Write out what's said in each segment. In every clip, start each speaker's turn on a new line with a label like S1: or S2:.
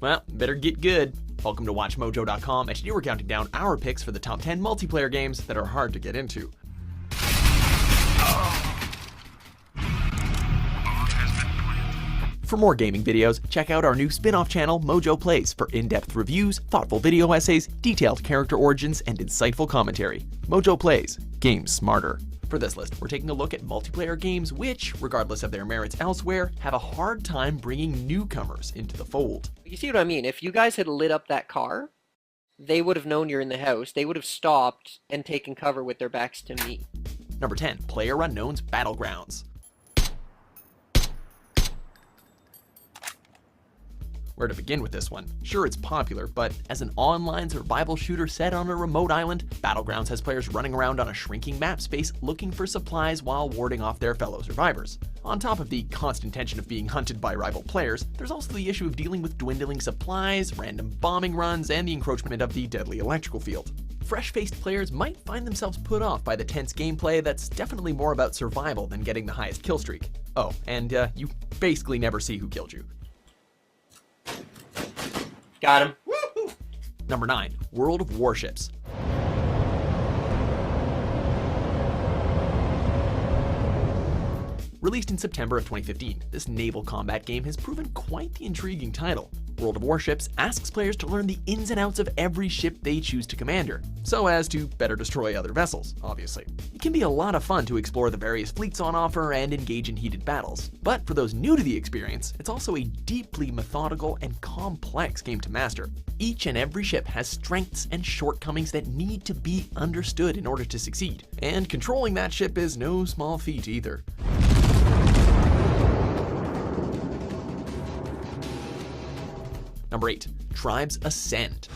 S1: Well, better get good. Welcome to WatchMojo.com, and today we're counting down our picks for the top 10 multiplayer games that are hard to get into. For more gaming videos, check out our new spin-off channel, Mojo Plays, for in-depth reviews, thoughtful video essays, detailed character origins, and insightful commentary. Mojo Plays, games smarter. For this list, we're taking a look at multiplayer games which, regardless of their merits elsewhere, have a hard time bringing newcomers into the fold.
S2: You see what I mean? If you guys had lit up that car, they would have known you're in the house. They would have stopped and taken cover with their backs to me.
S1: Number 10, PlayerUnknown's Battlegrounds. Where to begin with this one? Sure, it's popular, but as an online survival shooter set on a remote island, Battlegrounds has players running around on a shrinking map space looking for supplies while warding off their fellow survivors. On top of the constant tension of being hunted by rival players, there's also the issue of dealing with dwindling supplies, random bombing runs, and the encroachment of the deadly electrical field. Fresh-faced players might find themselves put off by the tense gameplay that's definitely more about survival than getting the highest kill streak. Oh, and you basically never see who killed you.
S2: Got him.
S1: Woo-hoo! Number 9, World of Warships. Released in September of 2015, this naval combat game has proven quite the intriguing title. World of Warships asks players to learn the ins and outs of every ship they choose to commander, so as to better destroy other vessels, obviously. It can be a lot of fun to explore the various fleets on offer and engage in heated battles, but for those new to the experience, it's also a deeply methodical and complex game to master. Each and every ship has strengths and shortcomings that need to be understood in order to succeed, and controlling that ship is no small feat either. Number 8, Tribes Ascend.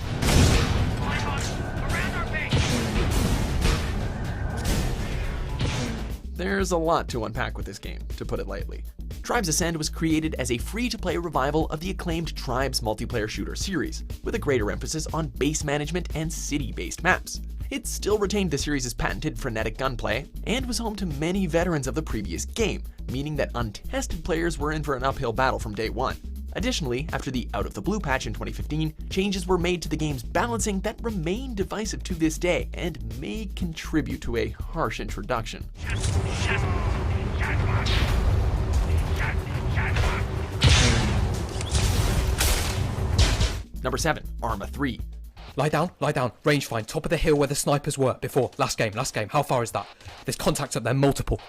S1: There's a lot to unpack with this game, to put it lightly. Tribes Ascend was created as a free-to-play revival of the acclaimed Tribes multiplayer shooter series, with a greater emphasis on base management and city-based maps. It still retained the series' patented frenetic gunplay, and was home to many veterans of the previous game, meaning that untested players were in for an uphill battle from day one. Additionally, after the Out of the Blue patch in 2015, changes were made to the game's balancing that remain divisive to this day and may contribute to a harsh introduction. Number 7, Arma 3.
S3: Lie down, range find, top of the hill where the snipers were before. Last game, how far is that? There's contacts up there, multiple.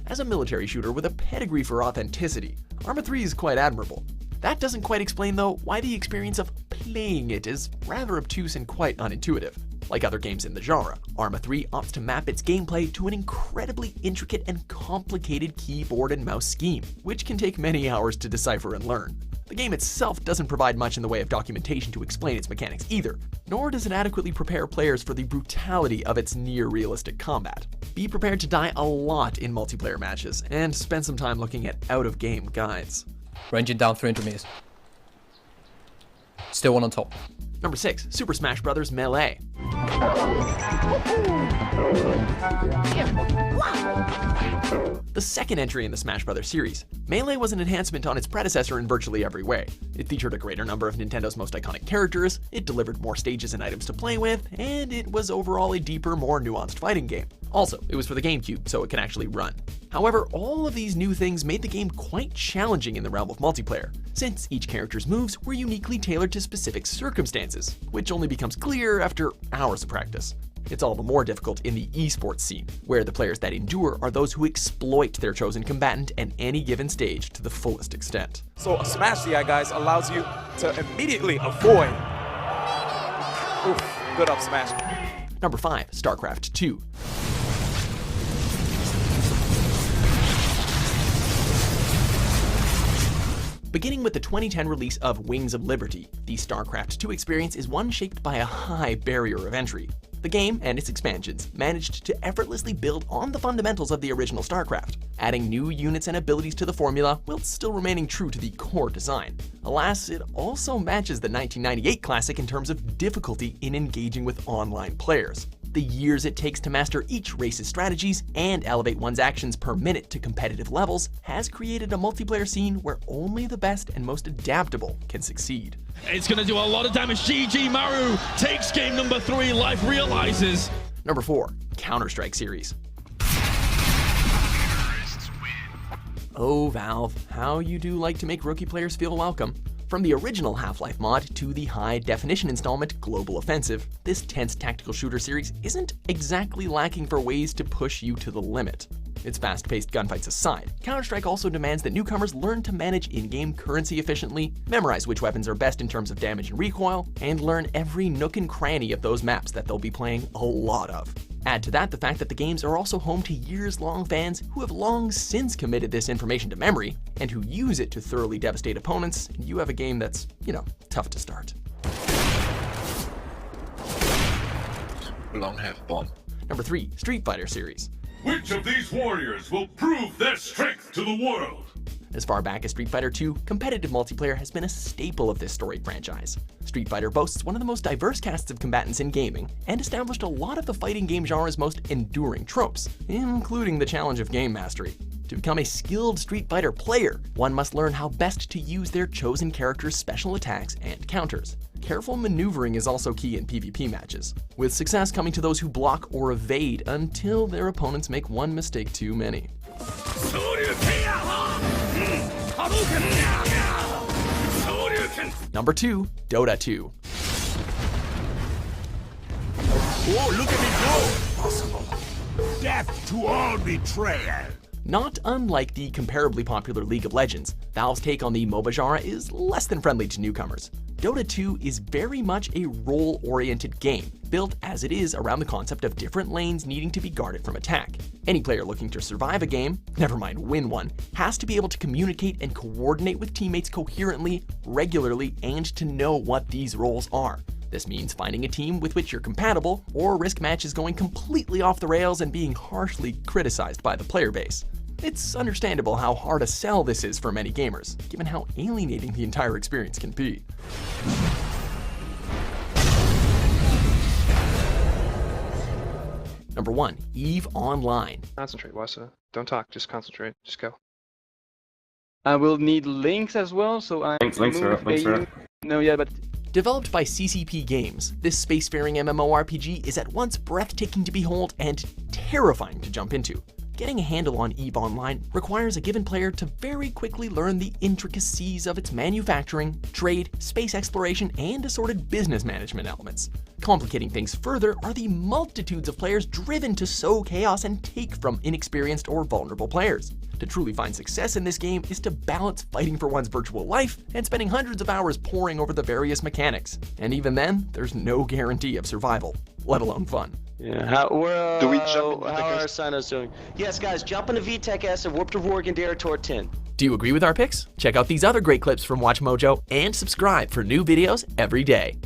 S1: As a military shooter with a pedigree for authenticity, Arma 3 is quite admirable. That doesn't quite explain, though, why the experience of playing it is rather obtuse and quite unintuitive. Like other games in the genre, Arma 3 opts to map its gameplay to an incredibly intricate and complicated keyboard and mouse scheme, which can take many hours to decipher and learn. The game itself doesn't provide much in the way of documentation to explain its mechanics either, nor does it adequately prepare players for the brutality of its near-realistic combat. Be prepared to die a lot in multiplayer matches, and spend some time looking at out-of-game guides.
S3: Ranging down 300 meters. Still one on top.
S1: Number 6, Super Smash Bros. Melee. The second entry in the Smash Bros. Series, Melee was an enhancement on its predecessor in virtually every way. It featured a greater number of Nintendo's most iconic characters, it delivered more stages and items to play with, and it was overall a deeper, more nuanced fighting game. Also, it was for the GameCube, so it can actually run. However, all of these new things made the game quite challenging in the realm of multiplayer, since each character's moves were uniquely tailored to specific circumstances, which only becomes clear after hours of practice. It's all the more difficult in the esports scene, where the players that endure are those who exploit their chosen combatant at any given stage to the fullest extent.
S4: So a smash DI, guys, allows you to immediately avoid. Oof, good up smash.
S1: Number 5, StarCraft 2. Beginning with the 2010 release of Wings of Liberty, the StarCraft 2 experience is one shaped by a high barrier of entry. The game and its expansions managed to effortlessly build on the fundamentals of the original StarCraft, adding new units and abilities to the formula while still remaining true to the core design. Alas, it also matches the 1998 classic in terms of difficulty in engaging with online players. the years it takes to master each race's strategies and elevate one's actions per minute to competitive levels has created a multiplayer scene where only the best and most adaptable can succeed.
S5: It's going to do a lot of damage. GG Maru takes game number 3. Life realizes.
S1: Number 4. Counter-Strike series. Oh, Valve, how you do like to make rookie players feel welcome. From the original Half-Life mod to the high-definition installment Global Offensive, this tense tactical shooter series isn't exactly lacking for ways to push you to the limit. Its fast-paced gunfights aside, Counter-Strike also demands that newcomers learn to manage in-game currency efficiently, memorize which weapons are best in terms of damage and recoil, and learn every nook and cranny of those maps that they'll be playing a lot of. Add to that the fact that the games are also home to years-long fans who have long since committed this information to memory, and who use it to thoroughly devastate opponents, and you have a game that's, tough to start.
S6: Long have bomb.
S1: Number 3. Street Fighter series.
S7: Which of these warriors will prove their strength to the world?
S1: As far back as Street Fighter II, competitive multiplayer has been a staple of this storied franchise. Street Fighter boasts one of the most diverse casts of combatants in gaming, and established a lot of the fighting game genre's most enduring tropes, including the challenge of game mastery. To become a skilled Street Fighter player, one must learn how best to use their chosen character's special attacks and counters. Careful maneuvering is also key in PvP matches, with success coming to those who block or evade until their opponents make one mistake too many. Number 2. Dota 2.
S7: Oh, look at me go! Possible. Death to all betrayal.
S1: Not unlike the comparably popular League of Legends, Valve's take on the MOBA genre is less than friendly to newcomers. Dota 2 is very much a role-oriented game, built as it is around the concept of different lanes needing to be guarded from attack. Any player looking to survive a game, never mind win one, has to be able to communicate and coordinate with teammates coherently, regularly, and to know what these roles are. This means finding a team with which you're compatible, or risk matches going completely off the rails and being harshly criticized by the player base. It's understandable how hard a sell this is for many gamers, given how alienating the entire experience can be. Number 1. EVE Online.
S8: Concentrate, Wasa. Don't talk, just concentrate. Just go.
S9: I will need links as well, so I
S10: links are up.
S9: No, yeah, but
S1: Developed by CCP Games, this spacefaring MMORPG is at once breathtaking to behold and terrifying to jump into. Getting a handle on EVE Online requires a given player to very quickly learn the intricacies of its manufacturing, trade, space exploration, and assorted business management elements. Complicating things further are the multitudes of players driven to sow chaos and take from inexperienced or vulnerable players. To truly find success in this game is to balance fighting for one's virtual life and spending hundreds of hours poring over the various mechanics. And even then, there's no guarantee of survival, let alone fun.
S9: yeah,
S6: Do we jump in
S9: how are
S6: the
S9: our sign-ups doing? Yes, guys, jump into VTech S and warp to Rorg and Dare toward 10.
S1: Do you agree with our picks? Check out these other great clips from Watch Mojo and subscribe for new videos every day.